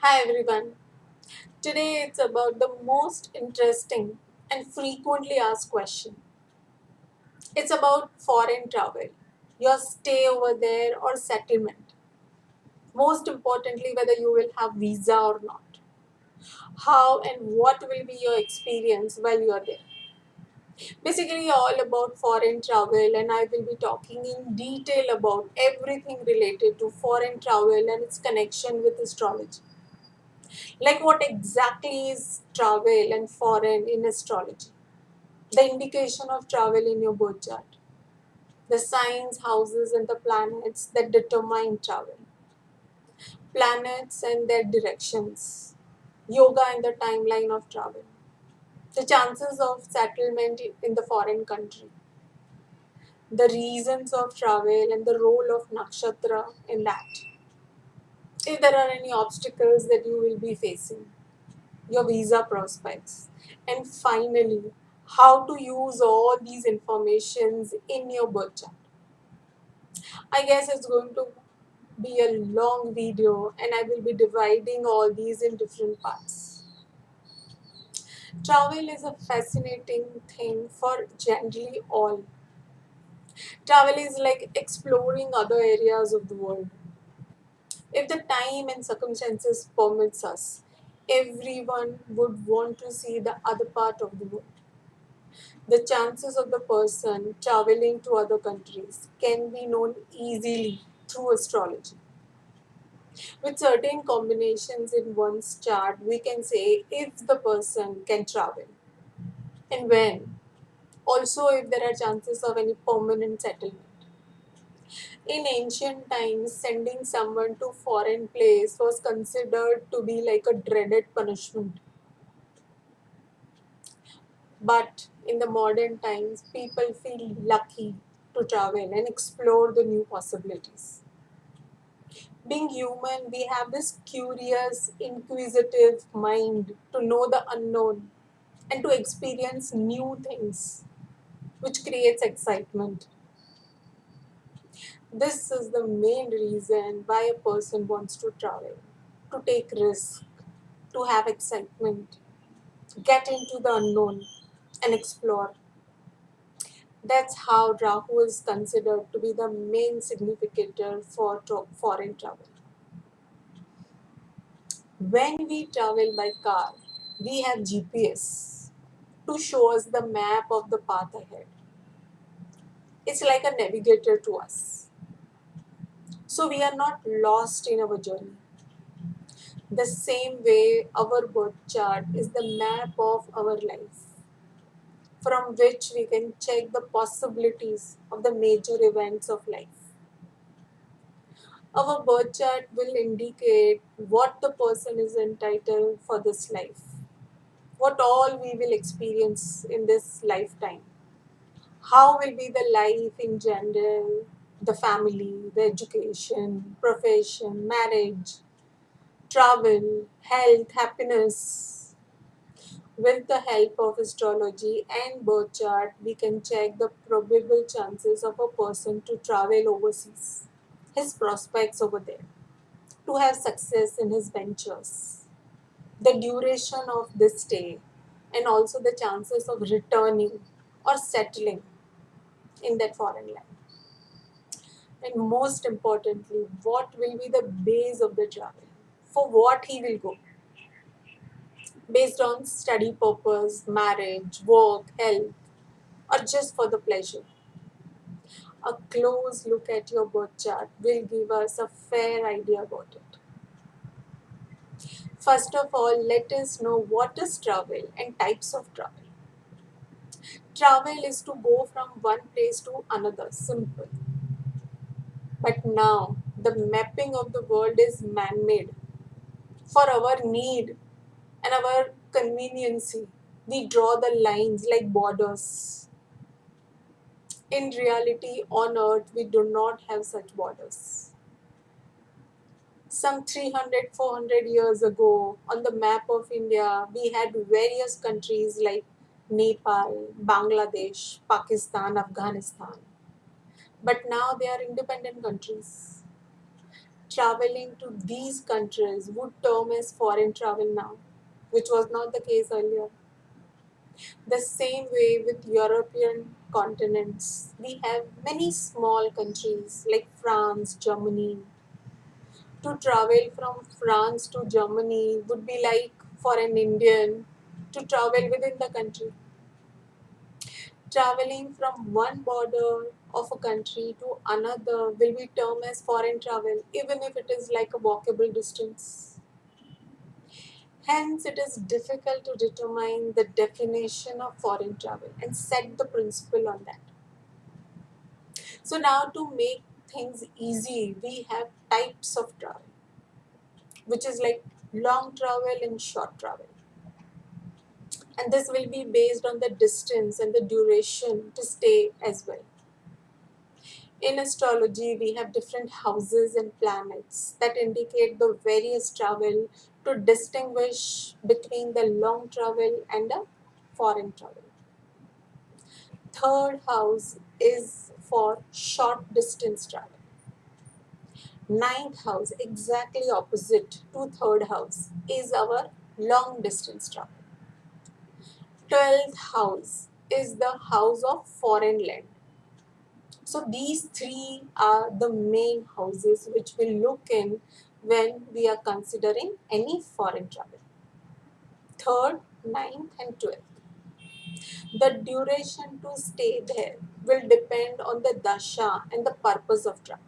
Hi everyone. Today it's about the most interesting and frequently asked question. It's about foreign travel, your stay over there or settlement. Most importantly, whether you will have visa or not. How and what will be your experience while you are there. Basically, all about foreign travel, and I will be talking in detail about everything related to foreign travel and its connection with astrology. Like what exactly is travel and foreign in astrology? The indication of travel in your birth chart, the signs, houses, and the planets that determine travel, planets and their directions, yoga and the timeline of travel, the chances of settlement in the foreign country, the reasons of travel, and the role of nakshatra in that. If there are any obstacles that you will be facing, your visa prospects, and finally, how to use all these informations in your birth chart. I guess it's going to be a long video and I will be dividing all these in different parts. Travel is a fascinating thing for generally all. Travel is like exploring other areas of the world. If the time and circumstances permits us, everyone would want to see the other part of the world. The chances of the person traveling to other countries can be known easily through astrology. With certain combinations in one's chart, we can say if the person can travel and when. Also, if there are chances of any permanent settlement. In ancient times, sending someone to foreign place was considered to be like a dreaded punishment. But in the modern times, people feel lucky to travel and explore the new possibilities. Being human, we have this curious, inquisitive mind to know the unknown and to experience new things, which creates excitement. This is the main reason why a person wants to travel, to take risk, to have excitement, get into the unknown and explore. That's how Rahu is considered to be the main significator for foreign travel. When we travel by car, we have GPS to show us the map of the path ahead. It's like a navigator to us. So we are not lost in our journey. The same way our birth chart is the map of our life, from which we can check the possibilities of the major events of life. Our birth chart will indicate what the person is entitled for this life, what all we will experience in this lifetime, how will be the life in general, the family, the education, profession, marriage, travel, health, happiness. With the help of astrology and birth chart, we can check the probable chances of a person to travel overseas, his prospects over there, to have success in his ventures, the duration of this stay, and also the chances of returning or settling in that foreign land. And most importantly, what will be the base of the travel? For what he will go? Based on study purpose, marriage, work, health, or just for the pleasure. A close look at your birth chart will give us a fair idea about it. First of all, let us know what is travel and types of travel. Travel is to go from one place to another, simple. But now, the mapping of the world is man made for our need and our conveniency. We draw the lines like borders. In reality, on earth, we do not have such borders. Some 300, 400 years ago, on the map of India, we had various countries like Nepal, Bangladesh, Pakistan, Afghanistan. But now they are independent countries. traveling to these countries would term as foreign travel now, which was not the case earlier. The same way with European continents, we have many small countries like France, Germany. To travel from France to Germany would be like for an Indian to travel within the country. Traveling from one border of a country to another will be termed as foreign travel, even if it is like a walkable distance. Hence, it is difficult to determine the definition of foreign travel and set the principle on that. So, now to make things easy, we have types of travel, which is like long travel and short travel. And this will be based on the distance and the duration to stay as well. In astrology, we have different houses and planets that indicate the various travel to distinguish between the long travel and the foreign travel. Third house is for short distance travel. Ninth house, exactly opposite to third house, is our long distance travel. 12th house is the house of foreign land. So these three are the main houses which we look in when we are considering any foreign travel. Third, ninth, and 12th. The duration to stay there will depend on the dasha and the purpose of travel.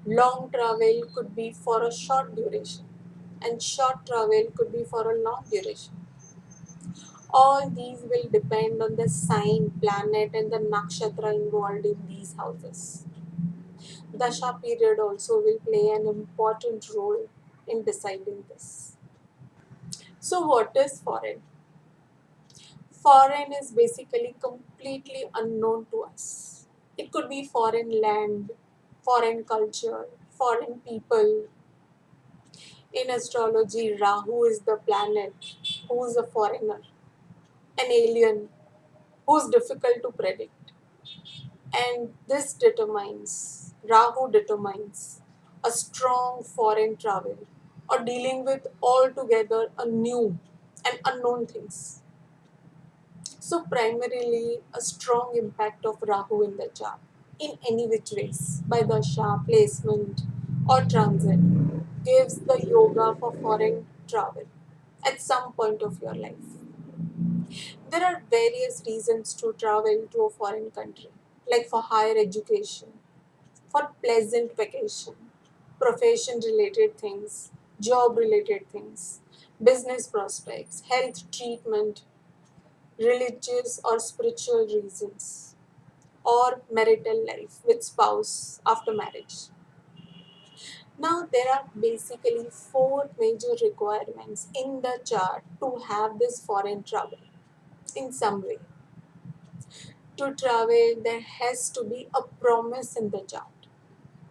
Long travel could be for a short duration, and short travel could be for a long duration. All these will depend on the sign, planet, and the nakshatra involved in these houses. Dasha period also will play an important role in deciding this. So, what is foreign? Foreign is basically completely unknown to us. It could be foreign land, foreign culture, foreign people. In astrology, Rahu is the planet who is a foreigner, an alien who's difficult to predict. And this determines, Rahu determines a strong foreign travel or dealing with altogether a new and unknown things. So primarily a strong impact of Rahu in the chart in any which ways by the Dasha, placement or transit gives the yoga for foreign travel at some point of your life. There are various reasons to travel to a foreign country, like for higher education, for pleasant vacation, profession related things, job related things, business prospects, health treatment, religious or spiritual reasons, or marital life with spouse after marriage. Now, there are basically four major requirements in the chart to have this foreign travel in some way. To travel, there has to be a promise in the chart.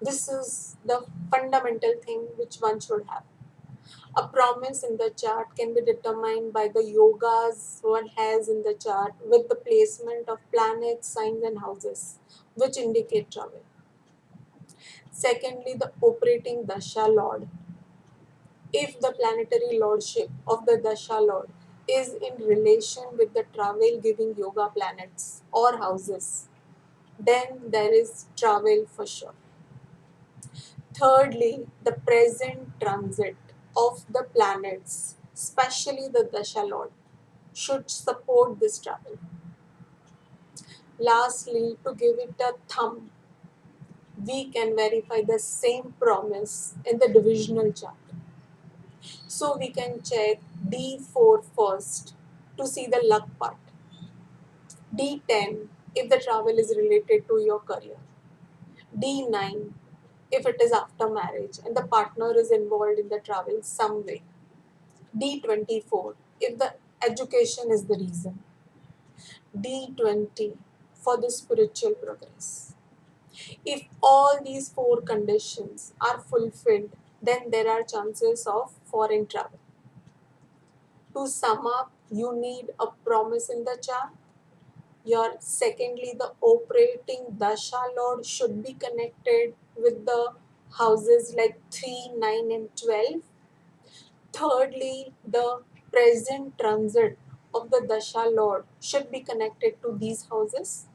This is the fundamental thing which one should have. A promise in the chart can be determined by the yogas one has in the chart with the placement of planets, signs, and houses, which indicate travel. Secondly, the operating Dasha Lord. If the planetary lordship of the Dasha Lord is in relation with the travel giving yoga planets or houses, then there is travel for sure. Thirdly, the present transit of the planets, especially the Dasha Lord, should support this travel. Lastly, to give it a thumb, we can verify the same promise in the divisional chart. So we can check D4 first to see the luck part. D10 if the travel is related to your career. D9 if it is after marriage and the partner is involved in the travel some way. D24 if the education is the reason. D20 for the spiritual progress. If all these four conditions are fulfilled, then there are chances of foreign travel. To sum up, you need a promise in the chart. Secondly, the operating dasha lord should be connected with the houses like 3, 9, and 12. Thirdly, the present transit of the Dasha Lord should be connected to these houses.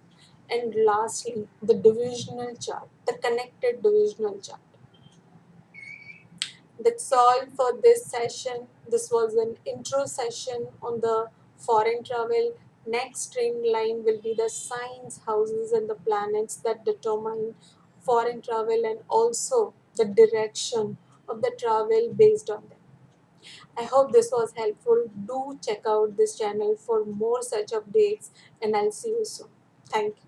And lastly, the divisional chart, the connected divisional chart. That's all for this session. This was an intro session on the foreign travel. Next trend line will be the signs, houses, and the planets that determine foreign travel and also the direction of the travel based on them. I hope this was helpful. Do check out this channel for more such updates, and I'll see you soon. Thank you.